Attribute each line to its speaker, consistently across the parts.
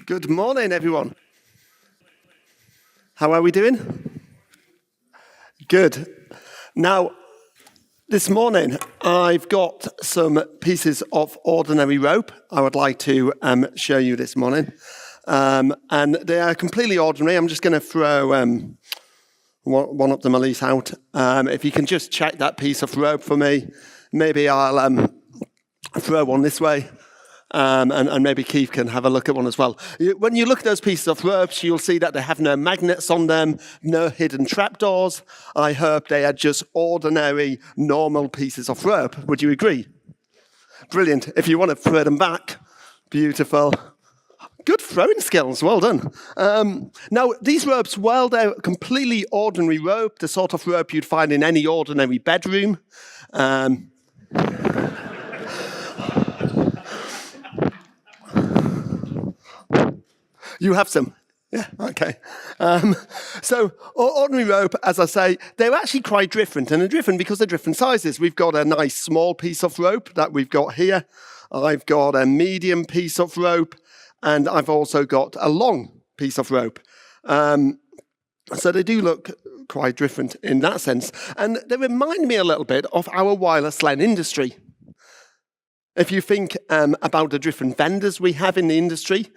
Speaker 1: Good morning, everyone. How are we doing? Good. Now, this morning, I've got some pieces of ordinary rope I would like to show you this morning. And they are completely ordinary. I'm just going to throw one of them at least out. If you can just check that piece of rope for me, maybe I'll throw one this way. And maybe Keith can have a look at one as well. When you look at those pieces of ropes, you'll see that they have no magnets on them, no hidden trapdoors. I hope they are just ordinary, normal pieces of rope. Would you agree? Brilliant. If you want to throw them back, beautiful. Good throwing skills, well done. Now, these ropes, while they're completely ordinary rope, the sort of rope you'd find in any ordinary bedroom, you have some? Yeah, okay. So ordinary rope, as I say, they're actually quite different, and they're different because they're different sizes. We've got a nice small piece of rope that we've got here. I've got a medium piece of rope, and I've also got a long piece of rope. So they do look quite different in that sense. And they remind me a little bit of our wireless LAN industry. If you think about the different vendors we have in the industry,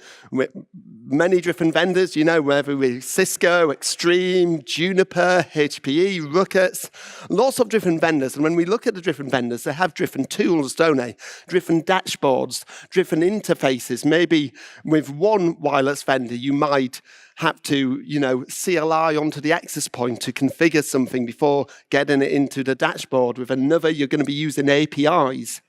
Speaker 1: many different vendors, you know, whether we're Cisco, Extreme, Juniper, HPE, Ruckus, lots of different vendors. And when we look at the different vendors, they have different tools, don't they? Different dashboards, different interfaces. Maybe with one wireless vendor, you might have to, CLI onto the access point to configure something before getting it into the dashboard. With another, you're going to be using APIs.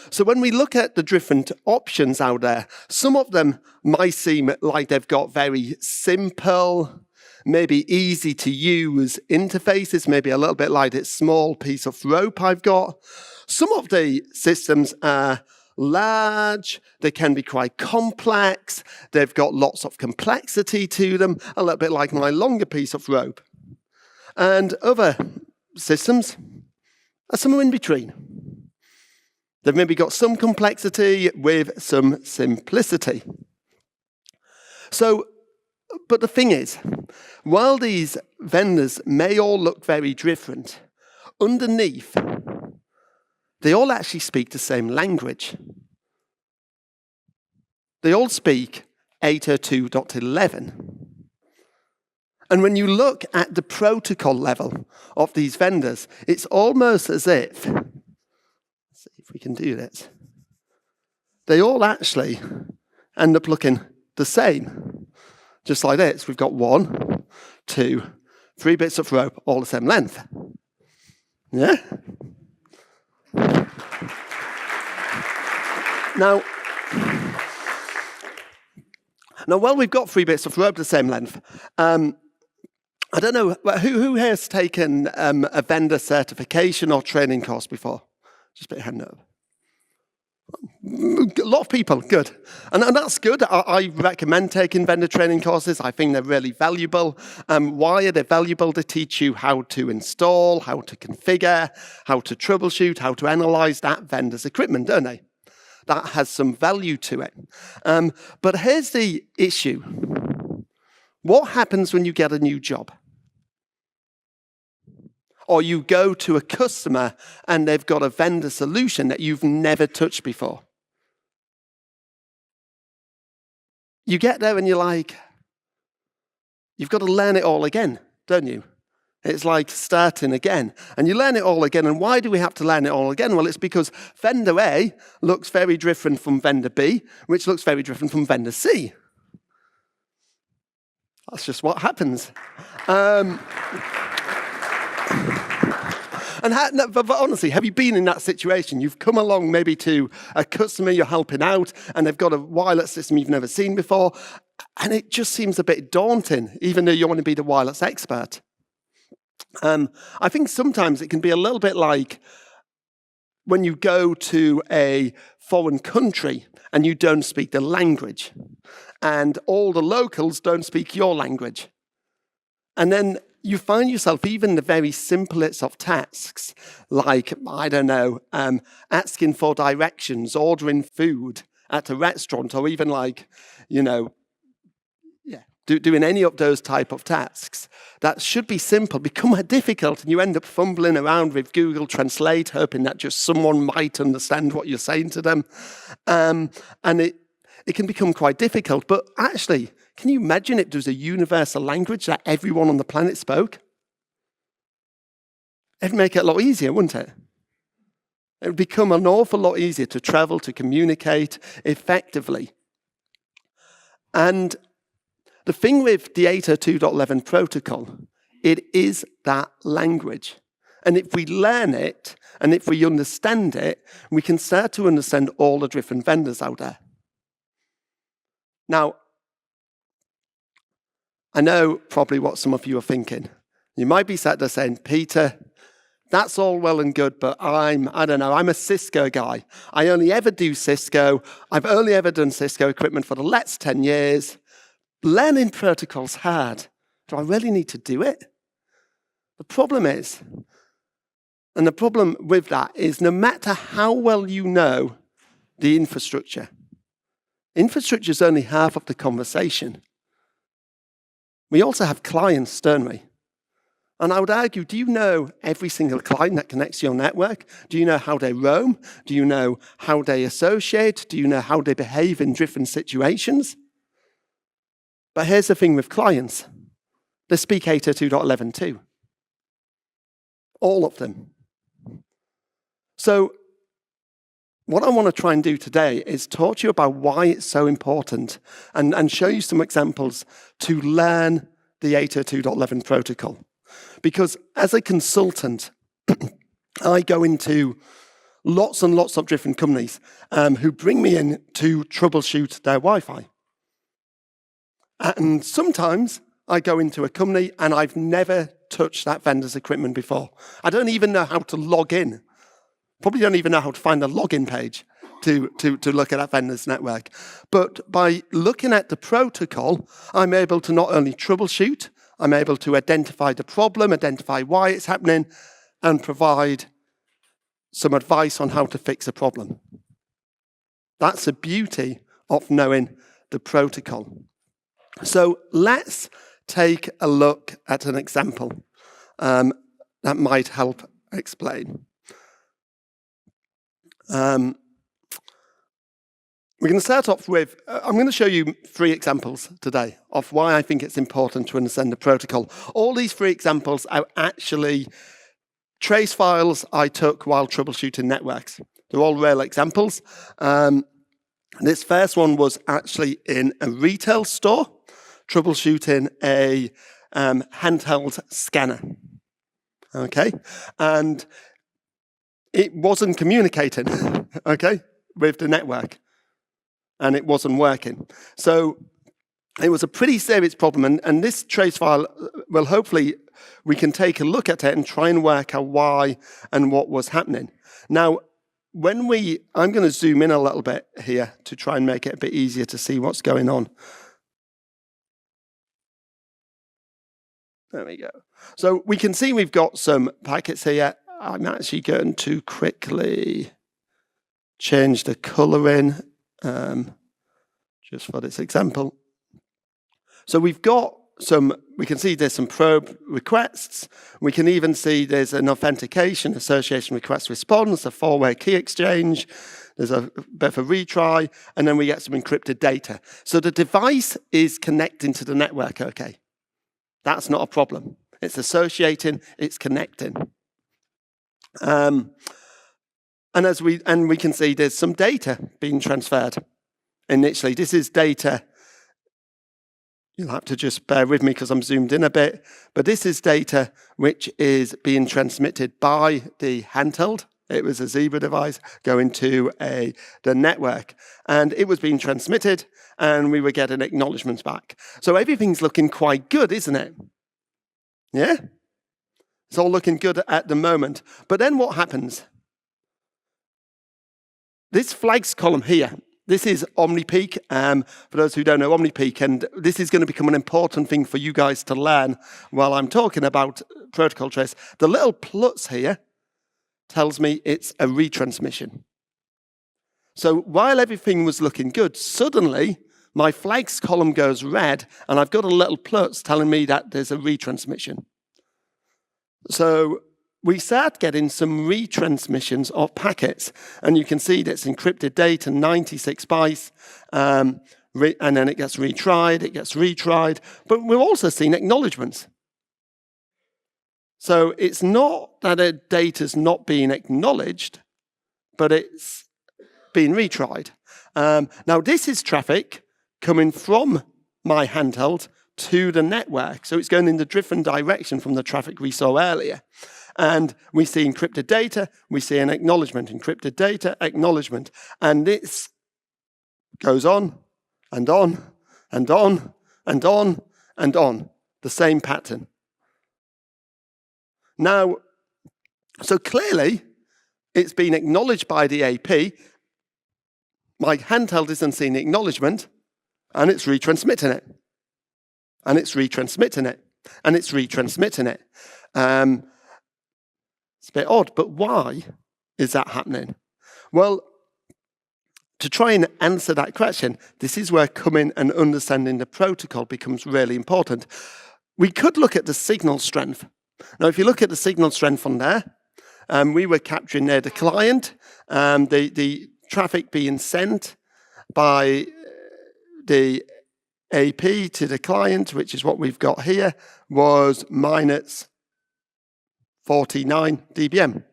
Speaker 1: So when we look at the different options out there, some of them might seem like they've got very simple, maybe easy to use interfaces, maybe a little bit like this small piece of rope I've got. Some of the systems are large, they can be quite complex, they've got lots of complexity to them, a little bit like my longer piece of rope. And other systems are somewhere in between. They've maybe got some complexity with some simplicity. So, but the thing is, while these vendors may all look very different, underneath, they all actually speak the same language. They all speak 802.11. And when you look at the protocol level of these vendors, it's almost as if we can do this. They all actually end up looking the same. Just like this, we've got 1, 2, 3 bits of rope, all the same length. Yeah? Now, while we've got 3 bits of rope the same length, I don't know, who has taken a vendor certification or training course before? Just put your hand up. A lot of people, good. And that's good. I recommend taking vendor training courses. I think they're really valuable. Why are they valuable? They teach you how to install, how to configure, how to troubleshoot, how to analyze that vendor's equipment, don't they? That has some value to it. But here's the issue. What happens when you get a new job? Or you go to a customer and they've got a vendor solution that you've never touched before. You get there and you're like, you've got to learn it all again, don't you? It's like starting again. And you learn it all again. And why do we have to learn it all again? Well, it's because vendor A looks very different from vendor B, which looks very different from vendor C. That's just what happens. But honestly, have you been in that situation? You've come along maybe to a customer you're helping out, and they've got a wireless system you've never seen before, and it just seems a bit daunting, even though you want to be the wireless expert. I think sometimes it can be a little bit like when you go to a foreign country and you don't speak the language, and all the locals don't speak your language. And then you find yourself even the very simplest of tasks, like, asking for directions, ordering food, at a restaurant, or even like, doing any of those type of tasks that should be simple become more difficult, and you end up fumbling around with Google Translate, hoping that just someone might understand what you're saying to them. And it can become quite difficult. But actually, can you imagine if there was a universal language that everyone on the planet spoke? It'd make it a lot easier, wouldn't it? It would become an awful lot easier to travel, to communicate effectively. And the thing with the 802.11 protocol, it is that language. And if we learn it, and if we understand it, we can start to understand all the different vendors out there. Now, I know probably what some of you are thinking. You might be sat there saying, Peter, that's all well and good, but I'm a Cisco guy. I only ever do Cisco. I've only ever done Cisco equipment for the last 10 years. Learning protocol's hard. Do I really need to do it? The problem is, and the problem with that is no matter how well you know the infrastructure is only half of the conversation. We also have clients, don't we? And I would argue, do you know every single client that connects to your network? Do you know how they roam? Do you know how they associate? Do you know how they behave in different situations? But here's the thing with clients. They speak 802.11 too. All of them. So what I want to try and do today is talk to you about why it's so important and show you some examples to learn the 802.11 protocol. Because as a consultant, I go into lots and lots of different companies who bring me in to troubleshoot their Wi-Fi. And sometimes I go into a company and I've never touched that vendor's equipment before. I don't even know how to log in. Probably don't even know how to find the login page to look at that vendor's network. But by looking at the protocol, I'm able to not only troubleshoot, I'm able to identify the problem, identify why it's happening, and provide some advice on how to fix a problem. That's the beauty of knowing the protocol. So let's take a look at an example that might help explain. We're going to start off with, I'm going to show you 3 examples today of why I think it's important to understand the protocol. All these 3 examples are actually trace files I took while troubleshooting networks. They're all real examples. This first one was actually in a retail store, troubleshooting a handheld scanner. Okay? And it wasn't communicating, okay, with the network. And it wasn't working. So it was a pretty serious problem. And this trace file, well, hopefully we can take a look at it and try and work out why and what was happening. Now, I'm going to zoom in a little bit here to try and make it a bit easier to see what's going on. There we go. So we can see we've got some packets here. I'm actually going to quickly change the coloring just for this example. So we've got we can see there's some probe requests. We can even see there's an authentication, association request response, a 4-way key exchange. There's a bit of a retry, and then we get some encrypted data. So the device is connecting to the network, okay. That's not a problem. It's associating, it's connecting. And we can see there's some data being transferred. Initially, this is data. You'll have to just bear with me because I'm zoomed in a bit. But this is data which is being transmitted by the handheld. It was a Zebra device going to the network. And it was being transmitted, and we were getting acknowledgements back. So everything's looking quite good, isn't it? Yeah? It's all looking good at the moment. But then what happens? This flags column here, this is OmniPeak. For those who don't know OmniPeak, and this is going to become an important thing for you guys to learn while I'm talking about protocol trace. The little plus here tells me it's a retransmission. So while everything was looking good, suddenly my flags column goes red, and I've got a little plus telling me that there's a retransmission. So we start getting some retransmissions of packets, and you can see that's encrypted data, 96 bytes, and then it gets retried, but we're also seeing acknowledgements. So it's not that a data's not being acknowledged, but it's being retried. Now this is traffic coming from my handheld to the network. So it's going in the different direction from the traffic we saw earlier. And we see encrypted data, we see an acknowledgement, encrypted data, acknowledgement. And this goes on and on and on and on and on, the same pattern. Now, so clearly, it's been acknowledged by the AP. My handheld isn't seeing the acknowledgement, and it's retransmitting it. And it's retransmitting it. And it's retransmitting it. It's a bit odd, but why is that happening? Well, to try and answer that question, this is where coming and understanding the protocol becomes really important. We could look at the signal strength. Now, if you look at the signal strength on there, we were capturing there the client, the traffic being sent by the AP to the client, which is what we've got here, was minus 49 dBm.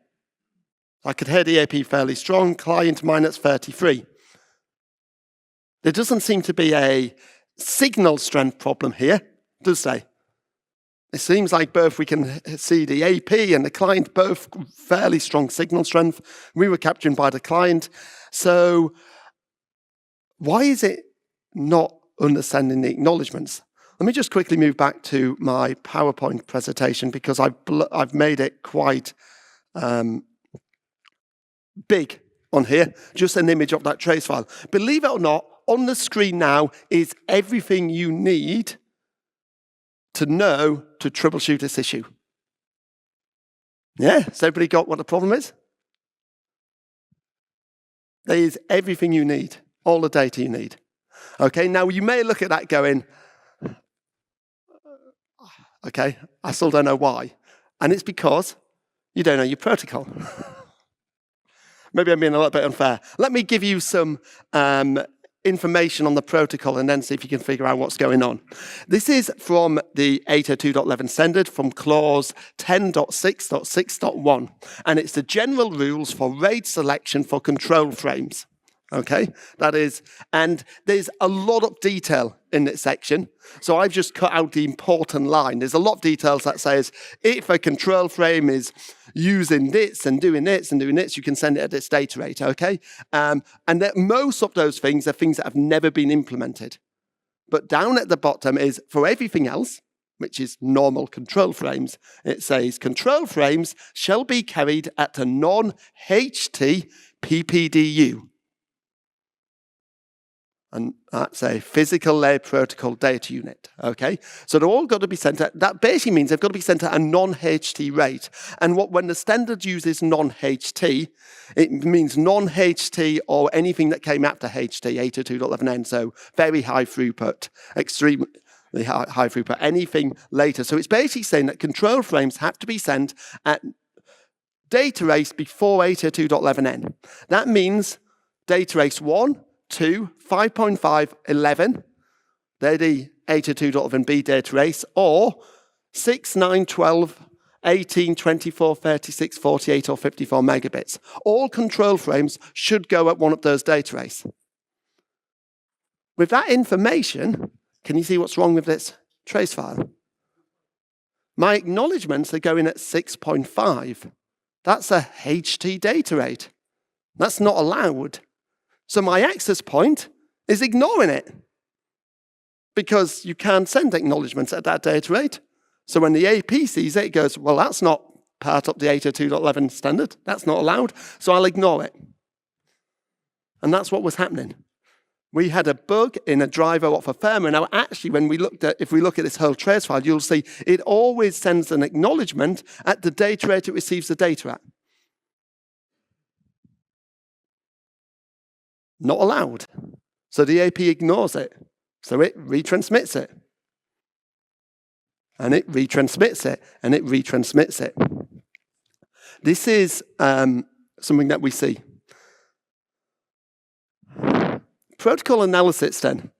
Speaker 1: I could hear the AP fairly strong, client minus 33. There doesn't seem to be a signal strength problem here, does there? It seems like both we can see the AP and the client, both fairly strong signal strength. We were capturing by the client. So why is it not understanding the acknowledgements? Let me just quickly move back to my PowerPoint presentation because I've made it quite big on here, just an image of that trace file. Believe it or not, on the screen now is everything you need to know to troubleshoot this issue. Yeah, has everybody got what the problem is? There is everything you need, all the data you need. Okay, now you may look at that going, okay, I still don't know why. And it's because you don't know your protocol. Maybe I'm being a little bit unfair. Let me give you some information on the protocol and then see if you can figure out what's going on. This is from the 802.11 standard from clause 10.6.6.1, and it's the general rules for RAID selection for control frames. Okay, that is, and there's a lot of detail in this section, so I've just cut out the important line. There's a lot of details that says if a control frame is using this and doing this and doing this, you can send it at this data rate, okay? And that most of those things are things that have never been implemented. But down at the bottom is for everything else, which is normal control frames, it says control frames shall be carried at a non-HT PPDU. And that's a physical layer protocol data unit, okay? So they're all got to be sent at, that basically means they've got to be sent at a non-HT rate. And when the standard uses non-HT, it means non-HT or anything that came after HT, 802.11n, so very high throughput, extremely high throughput, anything later. So it's basically saying that control frames have to be sent at data rates before 802.11n. That means data rates 1, 2, 5.5, 11, they're the 802.11b data race, or 6, 9, 12, 18, 24, 36, 48, or 54 megabits. All control frames should go at one of those data rates. With that information, can you see what's wrong with this trace file? My acknowledgements are going at 6.5. That's a HT data rate. That's not allowed. So my access point is ignoring it because you can't send acknowledgements at that data rate. So when the AP sees it, it goes, well, that's not part of the 802.11 standard. That's not allowed, so I'll ignore it. And that's what was happening. We had a bug in a driver off a firmware. Now, actually, if we look at this whole trace file, you'll see it always sends an acknowledgement at the data rate it receives the data at. Not allowed. So the AP ignores it. So it retransmits it. And it retransmits it. And it retransmits it. This is something that we see. Protocol analysis, then,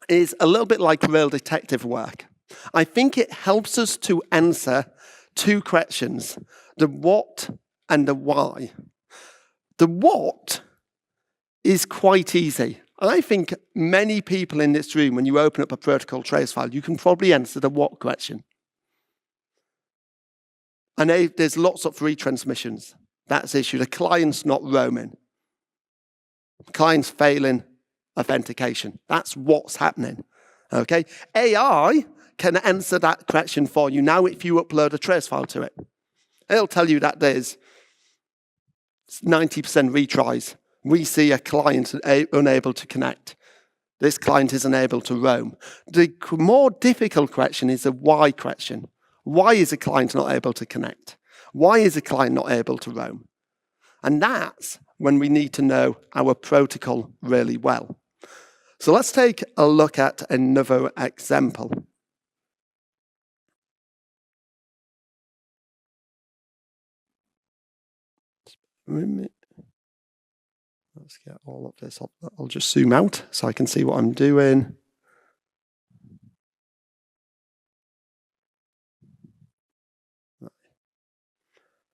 Speaker 1: is a little bit like real detective work. I think it helps us to answer two questions, the what and the why. The what is quite easy. I think many people in this room, when you open up a protocol trace file, you can probably answer the what question. And there's lots of retransmissions. That's issued. A client's not roaming. Client's failing authentication. That's what's happening. Okay? AI can answer that question for you now if you upload a trace file to it. It'll tell you that there's 90% retries. We see a client unable to connect. This client is unable to roam. The more difficult question is the why question. Why is a client not able to connect? Why is a client not able to roam? And that's when we need to know our protocol really well. So let's take a look at another example. Let's get all of this up. I'll just zoom out so I can see what I'm doing.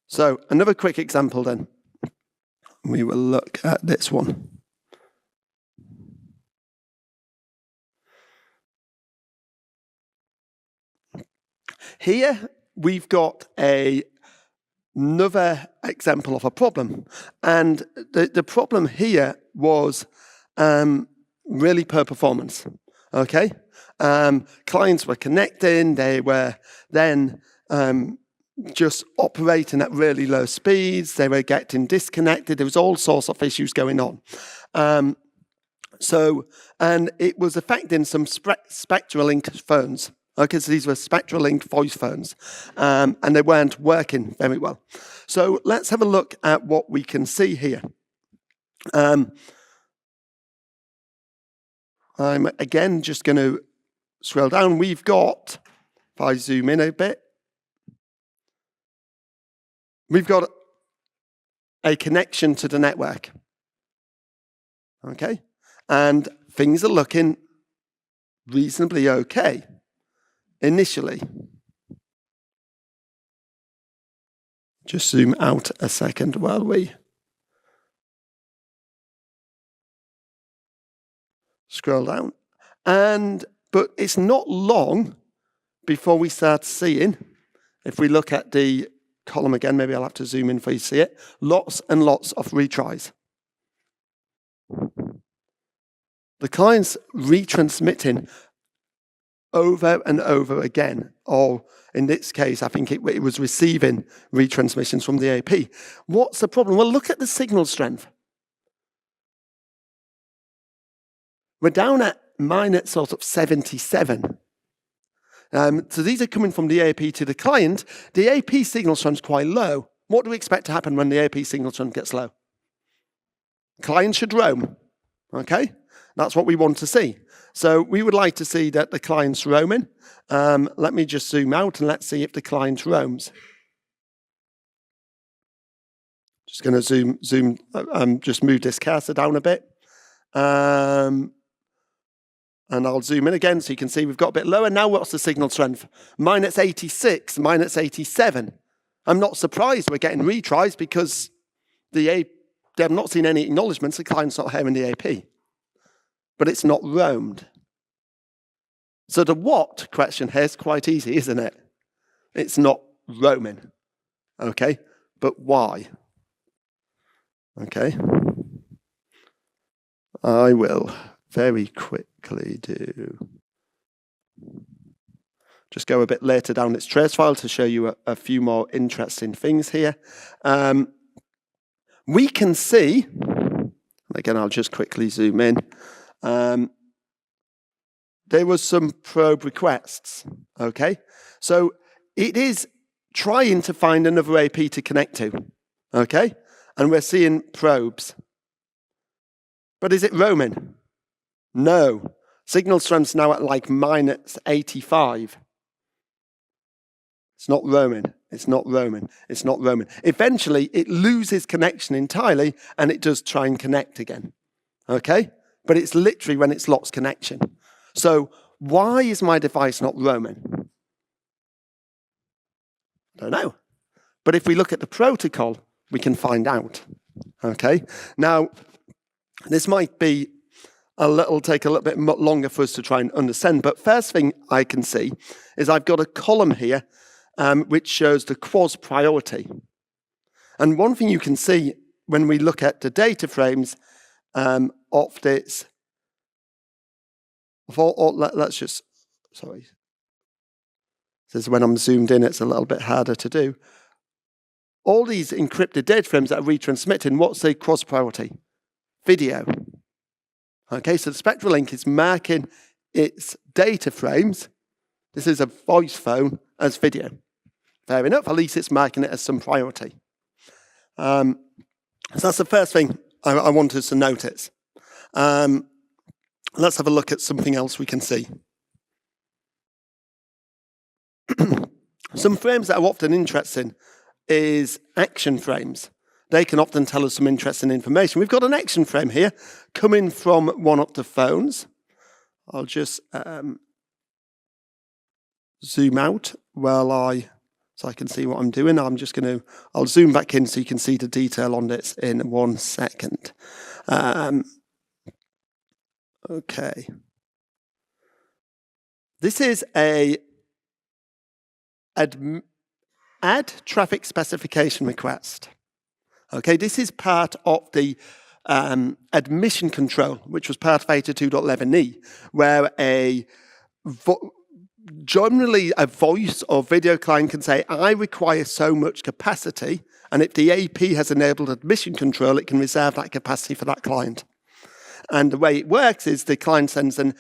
Speaker 1: So another quick example then. We will look at this one. Here we've got another example of a problem. And the problem here was really per performance. Okay? Clients were connecting, they were then just operating at really low speeds, they were getting disconnected, there was all sorts of issues going on. And it was affecting some Spectra-linked phones. Okay, so these were Spectra-linked voice phones, and they weren't working very well. So let's have a look at what we can see here. I'm again just going to scroll down. We've got, if I zoom in a bit, we've got a connection to the network. Okay, and things are looking reasonably okay. Initially. Just zoom out a second while we scroll down. But it's not long before we start seeing, if we look at the column again, maybe I'll have to zoom in for you to see it, lots and lots of retries. The client's retransmitting over and over again, or in this case, I think it was receiving retransmissions from the AP. What's the problem? Well, look at the signal strength. We're down at minus sort of 77. So these are coming from the AP to the client. The AP signal strength is quite low. What do we expect to happen when the AP signal strength gets low? Client should roam. Okay? That's what we want to see. So we would like to see that the client's roaming. Let me just zoom out and let's see if the client roams. Just going to zoom, just move this cursor down a bit. And I'll zoom in again so you can see we've got a bit lower. Now what's the signal strength? Minus 86, minus 87. I'm not surprised we're getting retries because they have not seen any acknowledgements. The client's not hearing the AP. But it's not roamed. So the what question here is quite easy, isn't it? It's not roaming. Okay? But why? Okay? I will very quickly just go a bit later down its trace file to show you a few more interesting things here. We can see, again, I'll just quickly zoom in. There was some probe requests, okay? So it is trying to find another AP to connect to, okay? And we're seeing probes. But is it roaming? No. Signal strength's now at like minus 85. It's not roaming. It's not roaming. It's not roaming. Eventually, it loses connection entirely, and it does try and connect again. Okay? But it's literally when it's lost connection. So why is my device not roaming? I don't know. But if we look at the protocol, we can find out. Okay? Now, this might be take a little bit longer for us to try and understand. But first thing I can see is I've got a column here which shows the QoS priority. And one thing you can see when we look at the data frames of this, let's just, sorry. This is when I'm zoomed in, it's a little bit harder to do. All these encrypted data frames that are retransmitting, what's the QoS priority? Video. Okay, so the Spectral Link is marking its data frames. This is a voice phone as video. Fair enough, at least it's marking it as some priority. So that's the first thing I want us to notice. Let's have a look at something else we can see. Some frames that are often interesting is action frames. They can often tell us some interesting information. We've got an action frame here coming from one of the phones. I'll just zoom out so I can see what I'm doing. I'll zoom back in so you can see the detail on this in 1 second. Okay. This is a add traffic specification request. Okay, this is part of the admission control, which was part of 82.11e, where generally a voice or video client can say, I require so much capacity, and if the AP has enabled admission control, it can reserve that capacity for that client. And the way it works is the client sends an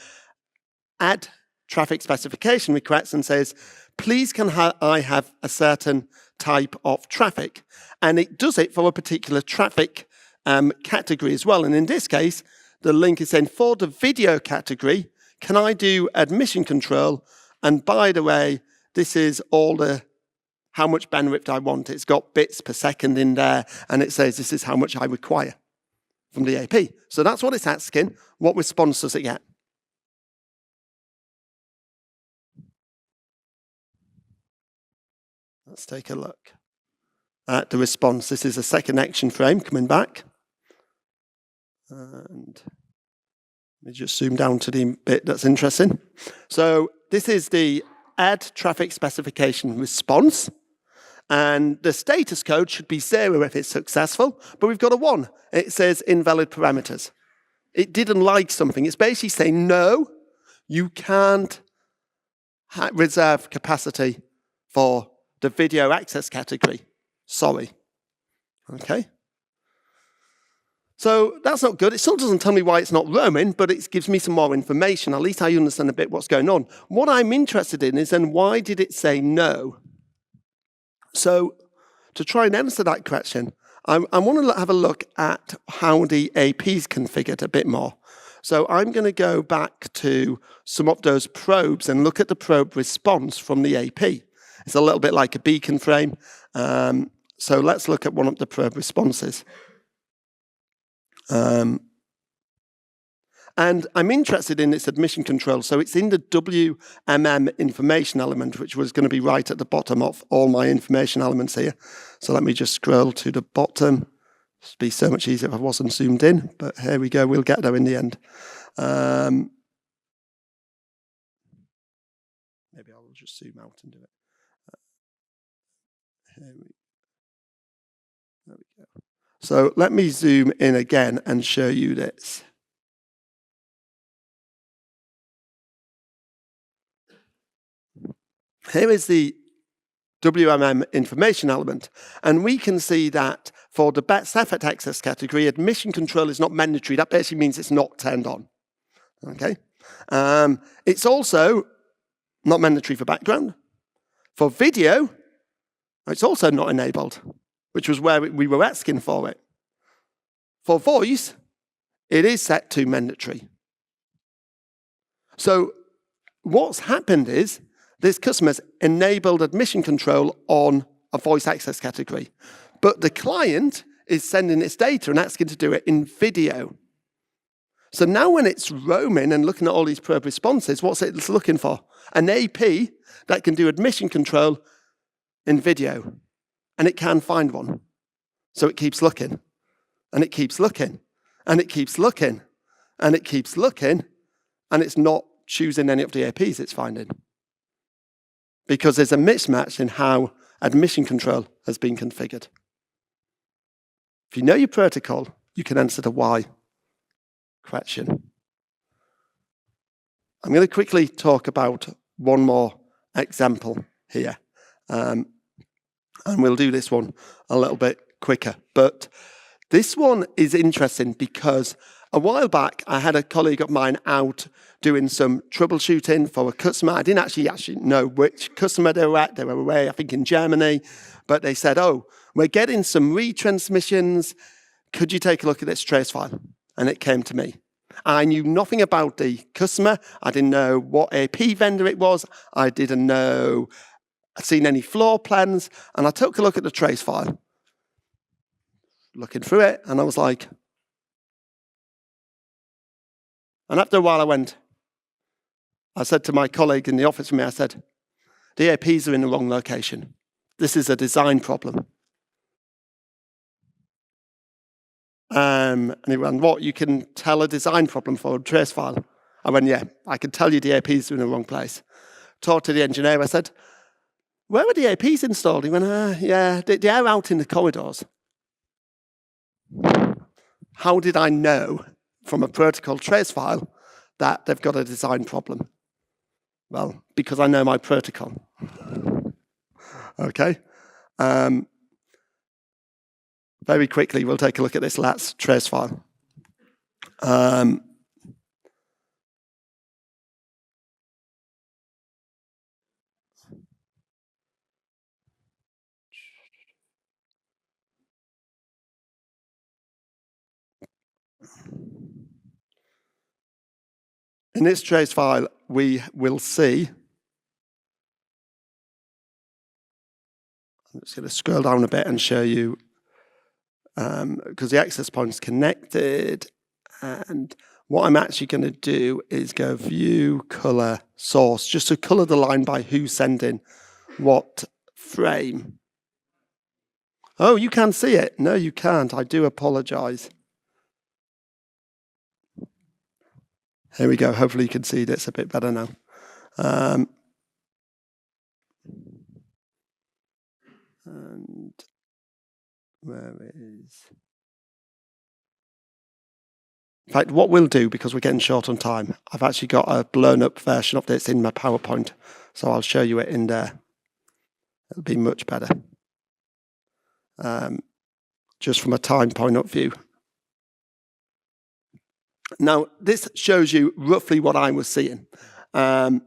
Speaker 1: add traffic specification request and says, please can I have a certain type of traffic? And it does it for a particular traffic category as well. And in this case, the link is saying, for the video category, can I do admission control? And by the way, this is how much bandwidth I want. It's got bits per second in there, and it says this is how much I require from the AP. So that's what it's asking. What response does it get? Let's take a look at the response. This is a second action frame coming back. And let me just zoom down to the bit that's interesting. So this is the add traffic specification response. And the status code should be 0 if it's successful, but we've got a 1. It says invalid parameters. It didn't like something. It's basically saying, no, you can't reserve capacity for the video access category. Sorry. Okay. So that's not good. It still doesn't tell me why it's not roaming, but it gives me some more information. At least I understand a bit what's going on. What I'm interested in is then why did it say no? So to try and answer that question, I want to have a look at how the AP is configured a bit more. So I'm going to go back to some of those probes and look at the probe response from the AP. It's a little bit like a beacon frame. So let's look at one of the probe responses. And I'm interested in its admission control. So it's in the WMM information element, which was going to be right at the bottom of all my information elements here. So let me just scroll to the bottom. It'd be so much easier if I wasn't zoomed in, but here we go. We'll get there in the end. Maybe I'll just zoom out and do it. There we go. So let me zoom in again and show you this. Here is the WMM information element, and we can see that for the best effort access category, admission control is not mandatory. That basically means it's not turned on. Okay. It's also not mandatory for background. For video, it's also not enabled, which was where we were asking for it. For voice, it is set to mandatory. So what's happened is this customer's enabled admission control on a voice access category, but the client is sending its data and asking to do it in video. So now when it's roaming and looking at all these probe responses, what's it looking for? An AP that can do admission control in video, and it can find one. So it keeps looking, and it keeps looking, and it keeps looking, and it keeps looking, and it's not choosing any of the APs it's finding. Because there's a mismatch in how admission control has been configured. If you know your protocol, you can answer the why question. I'm going to quickly talk about one more example here. And we'll do this one a little bit quicker. But this one is interesting because a while back, I had a colleague of mine out doing some troubleshooting for a customer. I didn't actually know which customer they were at. They were away, I think, in Germany. But they said, oh, we're getting some retransmissions. Could you take a look at this trace file? And it came to me. I knew nothing about the customer. I didn't know what AP vendor it was. I didn't know I'd seen any floor plans. And I took a look at the trace file, looking through it, and I was like, and after a while I said to my colleague in the office with me, I said, the APs are in the wrong location. This is a design problem. And he went, what, you can tell a design problem for a trace file? I went, yeah, I can tell you the APs are in the wrong place. Talked to the engineer, I said, where are the APs installed? He went, yeah, they are out in the corridors. How did I know from a protocol trace file that they've got a design problem? Well, because I know my protocol. Okay. Very quickly, we'll take a look at this LATS trace file. In this trace file, we will see, I'm just going to scroll down a bit and show you, because the access point is connected, and what I'm actually going to do is go view, color, source, just to color the line by who's sending what frame. Oh, you can see it. No, you can't. I do apologize. Here we go. Hopefully you can see this a bit better now. And where is... In fact, what we'll do, because we're getting short on time, I've actually got a blown up version of this in my PowerPoint, so I'll show you it in there. It'll be much better. Just from a time point of view. Now, this shows you roughly what I was seeing. And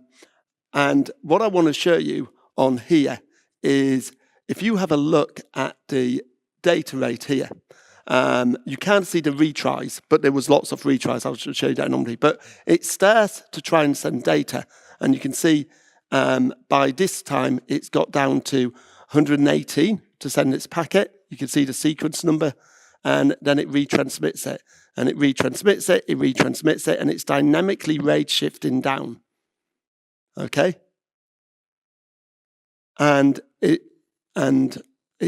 Speaker 1: what I want to show you on here is if you have a look at the data rate here, you can't see the retries, but there was lots of retries. I'll show you that normally. But it starts to try and send data. And you can see by this time, it's got down to 118 to send its packet. You can see the sequence number, and then it retransmits it. And it retransmits it, and it's dynamically rate shifting down. Okay? And it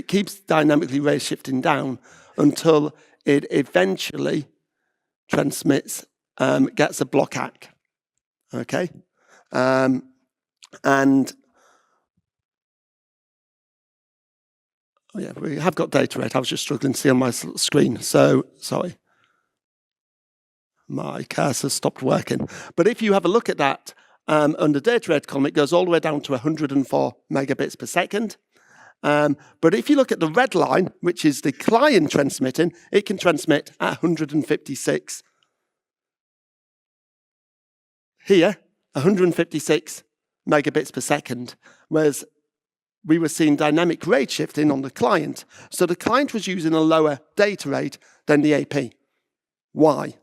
Speaker 1: keeps dynamically rate shifting down until it eventually transmits, gets a block ACK. Okay? And oh yeah, we have got data rate. I was just struggling to see on my screen. So, sorry. My cursor stopped working. But if you have a look at that, under data rate column, it goes all the way down to 104 megabits per second. But if you look at the red line, which is the client transmitting, it can transmit at 156. Here, 156 megabits per second, whereas we were seeing dynamic rate shifting on the client. So the client was using a lower data rate than the AP. Why?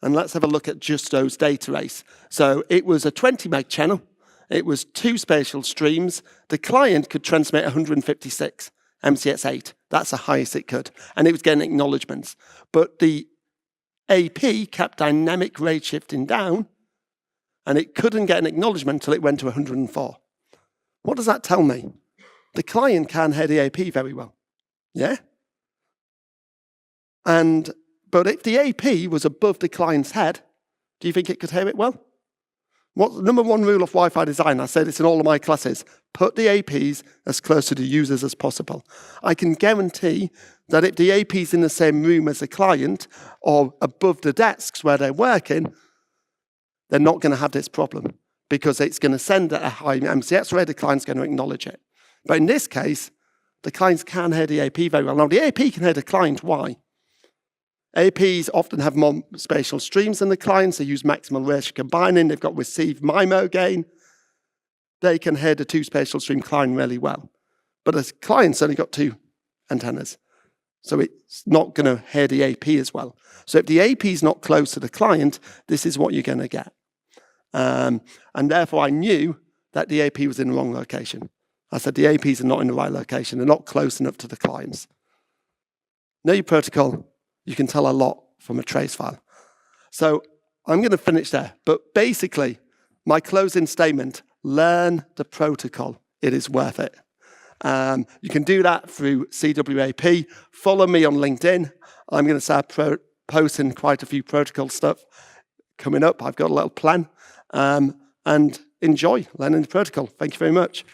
Speaker 1: And let's have a look at just those data race. So it was a 20 meg channel. It was 2 spatial streams. The client could transmit 156 MCX8. That's the highest it could. And it was getting acknowledgements. But the AP kept dynamic rate shifting down, and it couldn't get an acknowledgement until it went to 104. What does that tell me? The client can hear the AP very well. Yeah? But if the AP was above the client's head, do you think it could hear it well? What's the number one rule of Wi-Fi design? I say this in all of my classes. Put the APs as close to the users as possible. I can guarantee that if the AP's in the same room as the client or above the desks where they're working, they're not going to have this problem because it's going to send at a high MCX rate, the client's going to acknowledge it. But in this case, the clients can hear the AP very well. Now, the AP can hear the client. Why? APs often have more spatial streams than the clients. They use maximal ratio combining. They've got receive MIMO gain. They can hear the 2 spatial stream client really well. But the client's only got 2 antennas. So it's not going to hear the AP as well. So if the AP is not close to the client, this is what you're going to get. And therefore, I knew that the AP was in the wrong location. I said the APs are not in the right location. They're not close enough to the clients. Know your protocol. You can tell a lot from a trace file. So I'm going to finish there. But basically, my closing statement, learn the protocol. It is worth it. You can do that through CWAP. Follow me on LinkedIn. I'm going to start posting quite a few protocol stuff coming up. I've got a little plan. And enjoy learning the protocol. Thank you very much.